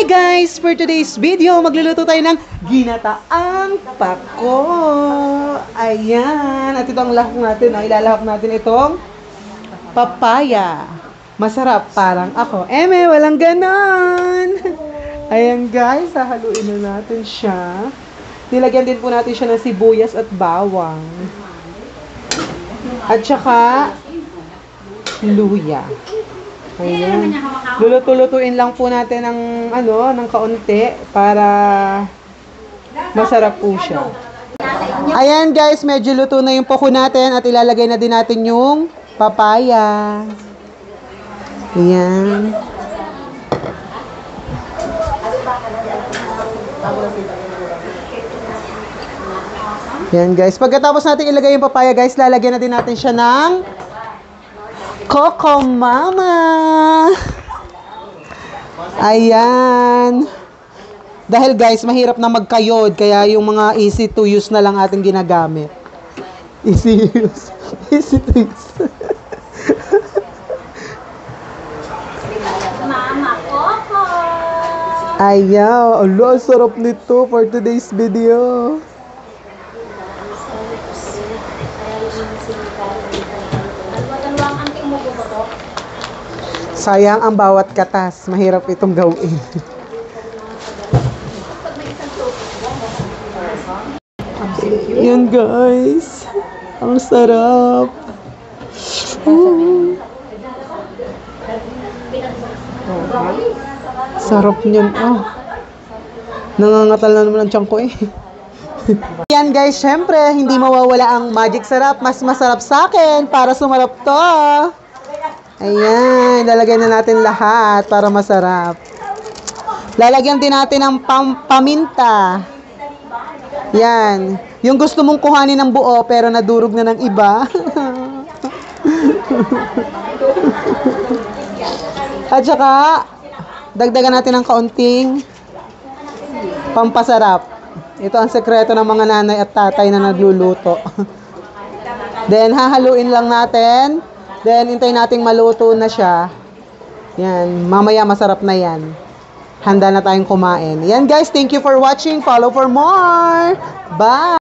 Hi guys! For today's video, magluluto tayo ng ginataang pako. Ayan. At ito ang lahok natin. Ilalahok natin itong papaya. Masarap. Parang ako. Eme, walang ganon. Ayan guys. Hahaluin na natin siya. Nilagyan din po natin siya ng sibuyas at bawang. At saka luya. Ayan. Luluto-lutuin lang po natin ng kaunti para masarap po siya. Ayan guys, medyo luto na yung poko natin at ilalagay na din natin yung papaya. Ayan. Ayan guys, pagkatapos natin ilagay yung papaya guys, lalagyan na din natin siya ng Coco Mama. Ayan. Dahil guys, mahirap na magkayod. Kaya yung mga easy to use na lang ating ginagamit. Easy use. Easy to use. Mama Coco. Ayaw. Alo, sarap nito for today's video. Sayang ang bawat katas. Mahirap itong gawin. Yan guys. Ang sarap. Sarap niyan. Nangangatal na naman ang tiyan ko eh. Yan guys, syempre, hindi mawawala ang magic sarap. Mas masarap sa akin para sumarap to. Ayan, lalagyan na natin lahat para masarap. Lalagyan din natin ng paminta. Yan. Yung gusto mong kuhanin ng buo pero nadurog na ng iba. At saka, dagdagan natin ng kaunting pampasarap. Ito ang sekreto ng mga nanay at tatay na nagluluto. Then, hahaluin lang natin. Then, hintayin nating maluto na siya. Yan. Mamaya, masarap na yan. Handa na tayong kumain. Yan, guys. Thank you for watching. Follow for more. Bye!